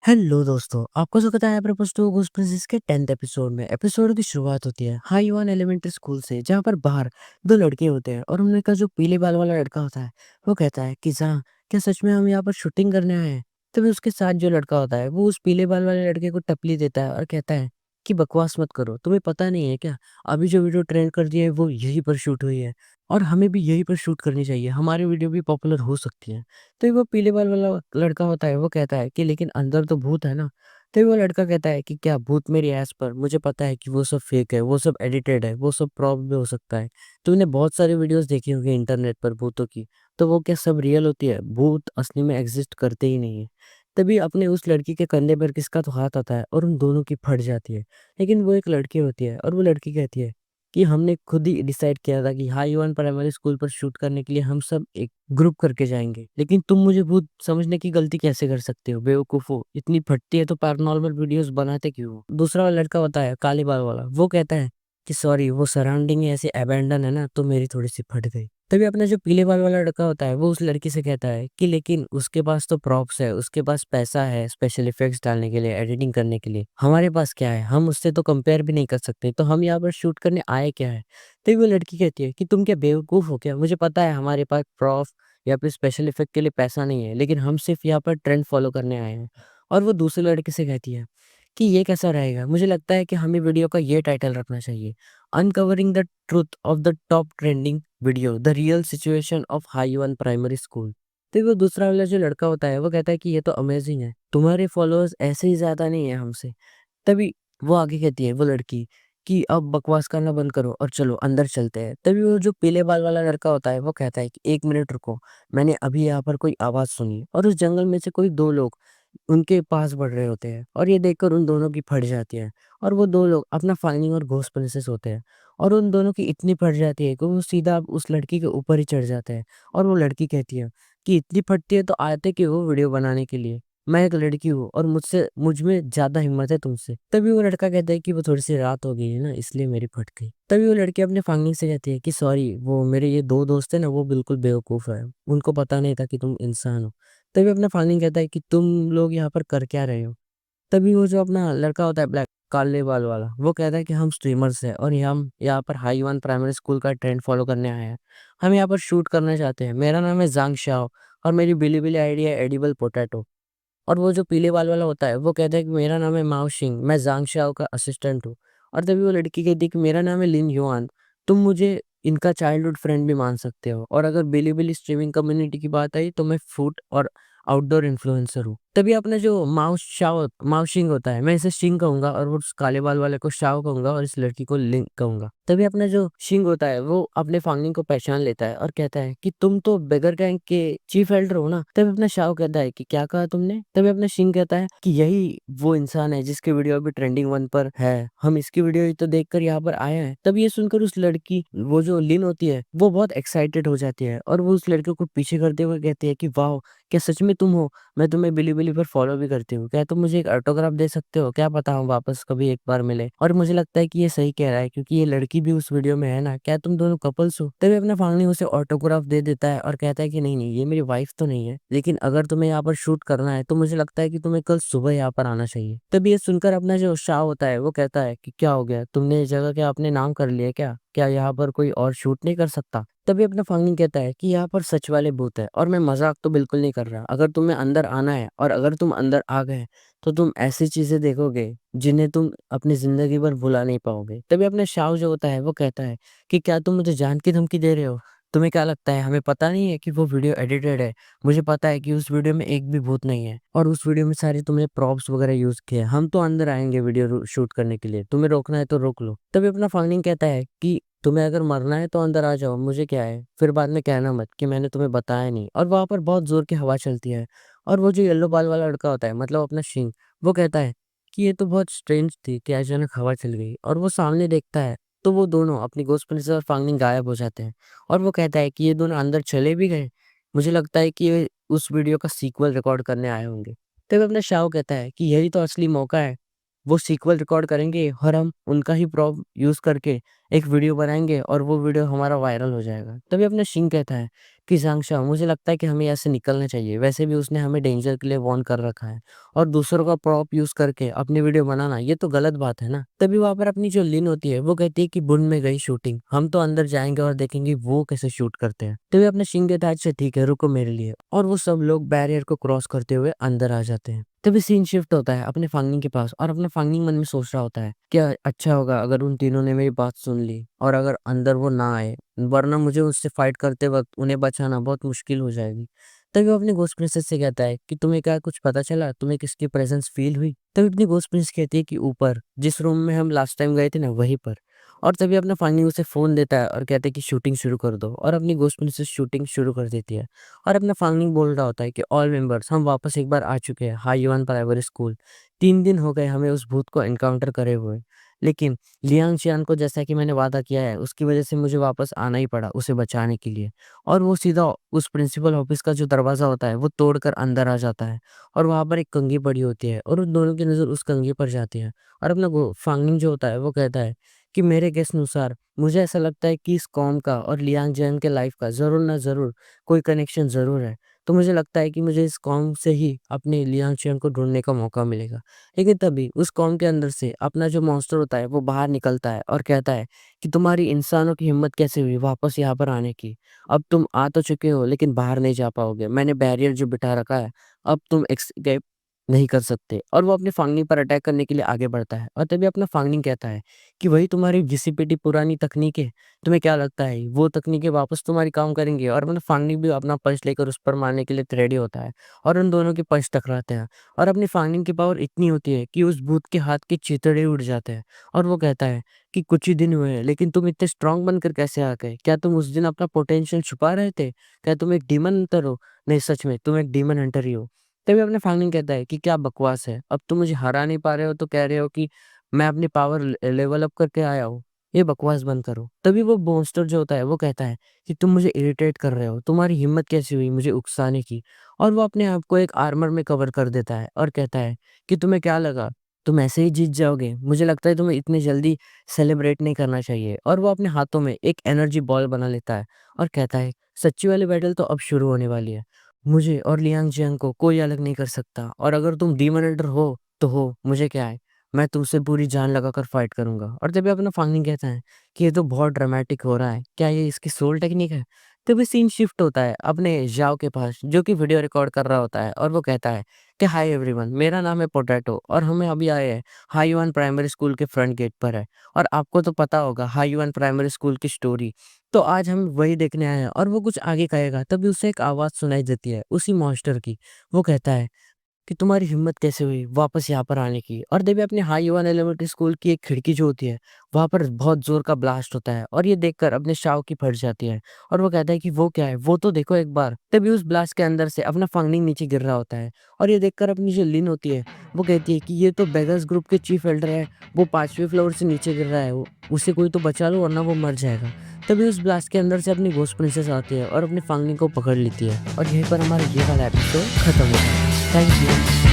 Hello दोस्तों, आपको स्वागत है एप्रोपोस टू घूस प्रिंसेस के 10th एपिसोड में। एपिसोड की शुरुआत होती है हाई वन एलिमेंट्री स्कूल से, जहाँ पर बाहर दो लड़के होते हैं और उनमें का जो पीले बाल वाला लड़का होता है वो कहता है कि जहाँ क्या सच में हम यहाँ पर शूटिंग करने आए हैं। तभी उसके साथ जो लड़का होता है वो उस पीले बाल वाले लड़के को टपली देता है और कहता है कि बकवास मत करो, तुम्हें पता नहीं है क्या, अभी जो वीडियो ट्रेंड कर दी है वो यहीं पर शूट हुई है और हमें भी यहीं पर शूट करनी चाहिए, हमारी वीडियो भी पॉपुलर हो सकती है। तो वो पीले बाल वाला लड़का होता है वो कहता है कि लेकिन अंदर तो भूत है ना। तो वो लड़का कहता है कि क्या भूत मेरी ऐस पर, मुझे पता है कि वो सब फेक है, वो सब एडिटेड है, वो सब प्रॉप भी हो सकता है। तूने बहुत सारी वीडियोस देखी होंगी इंटरनेट पर भूतों की, तो वो क्या सब रियल होती है? भूत असली में एग्जिस्ट करते ही नहीं है। तभी अपने उस लड़की के कंधे पर किसका तो हाथ आता है और उन दोनों की फट जाती है। लेकिन वो एक लड़की होती है और वो लड़की कहती है कि हमने खुद ही डिसाइड किया था कि हाई वन प्राइमरी स्कूल पर शूट करने के लिए हम सब एक ग्रुप करके जाएंगे, लेकिन तुम मुझे भूत समझने की गलती कैसे कर सकते हो? बेवकूफ हो, इतनी फटती है तो पैरानॉर्मल वीडियोस बनाते क्यों हो? दूसरा वाला लड़का होता है काले बाल वाला, वो कहता है कि सॉरी, वो सराउंडिंग ऐसे अबैंडन है ना, तो मेरी थोड़ी सी फट गई। तभी अपना जो पीले बाल वाला लड़का होता है वो उस लड़की से कहता है कि लेकिन उसके पास तो प्रॉप्स है, उसके पास पैसा है स्पेशल इफेक्ट्स डालने के लिए, एडिटिंग करने के लिए, हमारे पास क्या है? हम उससे तो कंपेयर भी नहीं कर सकते, तो हम यहाँ पर शूट करने आए क्या है? तभी वो लड़की कहती है कि तुम क्या बेवकूफ हो क्या? मुझे पता है हमारे पास प्रॉप या फिर स्पेशल इफेक्ट के लिए पैसा नहीं है, लेकिन हम सिर्फ यहाँ पर ट्रेंड फॉलो करने आए हैं। और वो दूसरे लड़के से कहती है कि ये कैसा रहेगा, मुझे लगता है कि हमें वीडियो का ये टाइटल रखना चाहिए, uncovering the truth of the top trending video, the real situation of high one primary school. तो वो दूसरा वाला जो लड़का होता है वो कहता है कि ये तो अमेजिंग है, तुम्हारे फॉलोअर्स ऐसे ही ज्यादा नहीं है हमसे। तभी वो आगे कहती है वो लड़की कि अब बकवास करना बंद करो और चलो अंदर चलते हैं। तभी वो जो पीले बाल वाला लड़का होता है वो कहता है कि एक मिनट रुको, मैंने अभी यहाँ पर कोई आवाज सुनी, और उस जंगल में से कोई दो लोग उनके पास बढ़ रहे होते हैं और ये देखकर उन दोनों की फट जाती है। और वो दो लोग अपना फाइंडिंग और घोस्ट प्रिंसेस होते हैं और उन दोनों की इतनी फट जाती है कि वो सीधा उस लड़की के ऊपर ही चढ़ जाते हैं। और वो लड़की कहती है कि इतनी फटती है तो आते क्यों हो वीडियो बनाने के लिए, मैं एक लड़की हूँ और मुझ में ज्यादा हिम्मत है तुमसे। तभी वो लड़का कहता है कि वो थोड़ी सी रात हो गई है ना, इसलिए मेरी फट गई। तभी वो लड़की अपने फाइंडिंग से कहती है कि सॉरी, वो मेरे ये दो दोस्त है ना, वो बिल्कुल बेवकूफ है, उनको पता नहीं था कि तुम इंसान हो। तभी अपना फाइंडिंग कहता है कि तुम लोग यहाँ पर कर क्या रहे हो। तभी वो जो अपना लड़का होता है ब्लैक काले बाल वाला, वो कहता है कि हम स्ट्रीमर्स हैं और हम यहाँ पर हाई वन प्राइमरी स्कूल का ट्रेंड फॉलो करने आए हैं, हम यहाँ पर शूट करना चाहते हैं, मेरा नाम है जांग शाओ और मेरी बिली आईडी है एडिबल पोटैटो। और वो जो पीले बाल वाला होता है वो कहता है कि मेरा नाम है माओ शिंग, मैं जांग शाओ का असिस्टेंट हूँ। और तभी वो लड़की कहती है कि मेरा नाम है लिन युआन, तुम मुझे इनका चाइल्डहुड फ्रेंड भी मान सकते हो, और अगर बिली स्ट्रीमिंग कम्युनिटी की बात आई तो मैं फूड और आउटडोर इन्फ्लुएंसर हूँ। तभी अपना जो माओ शिंग होता है, मैं इसे शिंग कहूंगा और वो उस काले बाल वाले को शाओ कहूंगा और इस लड़की को लिंग कहूंगा। तभी अपना जो शिंग होता है वो अपने फांगनिंग को पहचान लेता है और कहता है कि तुम तो बेगर गैंग के चीफ एल्डर हो ना। तभी अपना शाओ कहता है कि क्या कहा तुमने? तभी अपना शिंग कहता है कि यही वो इंसान है जिसकी वीडियो अभी ट्रेंडिंग वन पर है, हम इसकी वीडियो ही तो देखकर यहाँ पर आए हैं। तब ये सुनकर उस लड़की, वो जो लिन होती है, वो बहुत एक्साइटेड हो जाती है और वो उस लड़के को पीछे करते हुए कहती है कि वाह, क्या सच में तुम हो? मैं तुम्हें बिली पर फॉलो भी करती हूँ, क्या तुम मुझे एक ऑटोग्राफ दे सकते हो? क्या पता हम वापस कभी एक बार मिले। और मुझे लगता है कि ये सही कह रहा है क्योंकि ये लड़की भी उस वीडियो में है ना, क्या तुम दोनों कपल्स हो? तभी अपना फांगनी उसे ऑटोग्राफ दे देता है और कहता है कि नहीं नहीं, ये मेरी वाइफ तो नहीं है, लेकिन अगर तुम्हें यहाँ पर शूट करना है तो मुझे लगता है कि तुम्हें कल सुबह यहाँ पर आना चाहिए। तभी ये सुनकर अपना जो शाह होता है वो कहता है कि क्या हो गया, तुमने ये जगह क्या अपने नाम कर लिया क्या यहाँ पर कोई और शूट नहीं कर सकता? तभी अपना फांगिंग कहता है कि यहाँ पर सच वाले भूत है और मैं मजाक तो बिल्कुल नहीं कर रहा, अगर तुम्हें अंदर आना है और अगर तुम अंदर आ गए तो तुम ऐसी चीजें देखोगे जिन्हें तुम अपनी जिंदगी भर भुला नहीं पाओगे। तभी अपने शाह जो होता है वो कहता है कि क्या तुम मुझे जान की धमकी दे रहे हो? तुम्हें क्या लगता है हमें पता नहीं है कि वो वीडियो एडिटेड है? मुझे पता है कि उस वीडियो में एक भी भूत नहीं है और उस वीडियो में सारी तुमने प्रॉप्स वगैरह यूज किए हैं। हम तो अंदर आएंगे वीडियो शूट करने के लिए, तुम्हें रोकना है तो रोक लो। तभी अपना फाइंडिंग कहता है कि तुम्हें अगर मरना है तो अंदर आ जाओ, मुझे क्या है, फिर बाद में कहना मत कि मैंने तुम्हें बताया नहीं। और वहां पर बहुत जोर की हवा चलती है और वो जो येलो बाल वाला लड़का होता है, मतलब अपना शिंग, वो कहता है कि ये तो बहुत स्ट्रेंज थी कि अचानक हवा चल गई। और वो सामने देखता है तो वो दोनों अपनी गोस्ट प्रिंसेस और फांगनिंग गायब हो जाते हैं। और वो कहता है कि ये दोनों अंदर चले भी गए, मुझे लगता है कि ये उस वीडियो का सीक्वल रिकॉर्ड करने आए होंगे। तब अपना शाह कहता है कि यही तो असली मौका है, वो सीक्वल रिकॉर्ड करेंगे और हम उनका ही प्रॉप यूज करके एक वीडियो बनाएंगे और वो वीडियो हमारा वायरल हो जाएगा। तभी अपना शिंग कहता है कि ज़ांगशा मुझे लगता है कि हमें यहाँ से निकलना चाहिए। वैसे भी उसने हमें डेंजर के लिए वार्न कर रखा है और दूसरों का प्रॉप यूज़ करके अपनी वीडियो बनाना ये तो गलत बात है ना। तभी वहाँ पर अपनी जो लिन होती है वो कहती है कि बुन में गई शूटिंग, हम तो अंदर जाएँगे और देखेंगे वो कैसे शूट करते हैं। तभी अपने शिंगे कहता है अच्छा ठीक है रुको मेरे लिए, और वो सब लोग बैरियर को क्रॉस करते हुए अंदर आ जाते हैं। तभी सीन शिफ्ट होता है अपने फांगनिंग के पास और अपना फांगनिंग मन में सोच रहा होता है क्या अच्छा होगा अगर उन तीनों ने मेरी बात सुन ली और अगर अंदर वो ना आए, वरना मुझे उससे फाइट करते वक्त उन्हें बचाना बहुत मुश्किल हो जाएगी। तभी वो अपनी घोस्ट प्रिंसेस से कहता है कि तुम्हें क्या कुछ पता चला, तुम्हें किसकी प्रेजेंस फील हुई। तभी अपनी घोस्ट प्रिंसेस कहती है कि ऊपर जिस रूम में हम लास्ट टाइम गए थे ना वहीं पर। और तभी अपना फाइनली उसे फोन देता है और कहते हैं कि शूटिंग शुरू कर दो, और अपनी घोस्ट प्रिंसेस शूटिंग शुरू कर देती है। और अपना फाइनली बोल रहा होता है कि ऑल मेंबर्स हम वापस एक बार आ चुके हैं हाई युआन प्राइमरी स्कूल। 3 दिन हो गए हमें उस भूत को एनकाउंटर करे हुए, लेकिन लियांग चियान को जैसा कि मैंने वादा किया है उसकी वजह से मुझे वापस आना ही पड़ा उसे बचाने के लिए। और वो सीधा उस प्रिंसिपल ऑफिस का जो दरवाज़ा होता है वो तोड़कर अंदर आ जाता है, और वहाँ पर एक कंघी पड़ी होती है और उन दोनों की नज़र उस कंघी पर जाती है। और अपना वो फांगनिंग जो होता है वो कहता है कि मेरे गेस अनुसार मुझे ऐसा लगता है कि इस कॉम का और लियांग जैन के लाइफ का ज़रूर ना ज़रूर कोई कनेक्शन ज़रूर है। तो मुझे लगता है कि मुझे इस कॉम से ही अपने लियांग चैन को ढूँढने का मौका मिलेगा। लेकिन तभी उस कॉम के अंदर से अपना जो मॉन्स्टर होता है वो बाहर निकलता है और कहता है कि तुम्हारी इंसानों की हिम्मत कैसे हुई वापस यहाँ पर आने की? अब तुम आ तो चुके हो लेकिन बाहर नहीं जा पाओगे। मैंने बैरियर जो बिठा रखा है, अब तुम एस्केप नहीं कर सकते। और वो अपनी फांगनिंग पर अटैक करने के लिए आगे बढ़ता है और तभी अपना फांगनिंग कहता है कि वही तुम्हारी घिसी-पिटी पुरानी तकनीक है। तुम्हें क्या लगता है वो तकनीकें वापस तुम्हारी काम करेंगी? और मतलब फांगनिंग भी अपना पंच लेकर उस पर मारने के लिए रेडी होता है और उन दोनों के पंच टकराते हैं। और अपनी फांगनिंग की पावर इतनी होती है कि उस भूत के हाथ के चिथड़े उड़ जाते हैं। और वो कहता है कि कुछ ही दिन हुए हैं लेकिन तुम इतने स्ट्रांग बनकर कैसे आ गए? क्या तुम उस दिन अपना पोटेंशियल छुपा रहे थे? क्या तुम एक डीमन हंटर हो? नहीं, सच में तुम एक डीमन हंटर ही हो। तभी अपने फांगनिंग कहता है कि क्या बकवास है, अब तुम मुझे हरा नहीं पा रहे हो तो कह रहे हो कि मैं अपनी पावर लेवल अप करके आया हूँ। ये बकवास बंद करो। तभी वो मॉन्स्टर जो होता है वो कहता है कि तुम मुझे इरिटेट कर रहे हो, तुम्हारी हिम्मत कैसे हुई मुझे उकसाने की? और वो अपने आप को एक आर्मर में कवर कर देता है और कहता है कि तुम्हें क्या लगा तुम ऐसे ही जीत जाओगे? मुझे लगता है तुम्हें इतनी जल्दी सेलिब्रेट नहीं करना चाहिए। और वो अपने हाथों में एक एनर्जी बॉल बना लेता है और कहता है सच्ची वाली बैटल तो अब शुरू होने वाली है। मुझे और लियांग जियांग को कोई अलग नहीं कर सकता, और अगर तुम डीमन एल्डर हो तो हो, मुझे क्या है, मैं तुमसे पूरी जान लगाकर फाइट करूंगा। और तभी अपना फांगनिंग कहता है कि ये तो बहुत ड्रामेटिक हो रहा है, क्या ये इसकी सोल टेक्निक है? तभी सीन शिफ्ट होता है अपने जाओ के पास जो कि वीडियो रिकॉर्ड कर रहा होता है और वो कहता है कि हाय एवरीवन, मेरा नाम है पोटैटो और हमें अभी आए हैं हाई वन प्राइमरी स्कूल के फ्रंट गेट पर है। और आपको तो पता होगा हाई वन प्राइमरी स्कूल की स्टोरी, तो आज हम वही देखने आए हैं। और वो कुछ आगे कहेगा तभी उसे एक आवाज़ सुनाई देती है उसी मॉन्स्टर की। वो कहता है कि तुम्हारी हिम्मत कैसे हुई वापस यहाँ पर आने की? और देवी अपने हाई वन एलिमेंट्री स्कूल की एक खिड़की जो होती है वहाँ पर बहुत जोर का ब्लास्ट होता है और ये देखकर अपने शाव की फट जाती है। और वो कहता है कि वो क्या है, वो तो देखो एक बार। तभी उस ब्लास्ट के अंदर से अपना फंगनिंग नीचे गिर रहा होता है और ये देखकर अपनी जो लिन होती है वो कहती है कि ये तो बेगर्स ग्रुप के चीफ एल्डर है, वो 5वें फ्लोर से नीचे गिर रहा है, उसे कोई तो बचा लो वरना वो मर जाएगा। तभी उस ब्लास्ट के अंदर से अपनी घोस्ट प्रिंसेस आती है और अपनी फंगनिंग को पकड़ लेती है और यहीं पर हमारा ये वाला एपिसोड खत्म होता है। Thank you.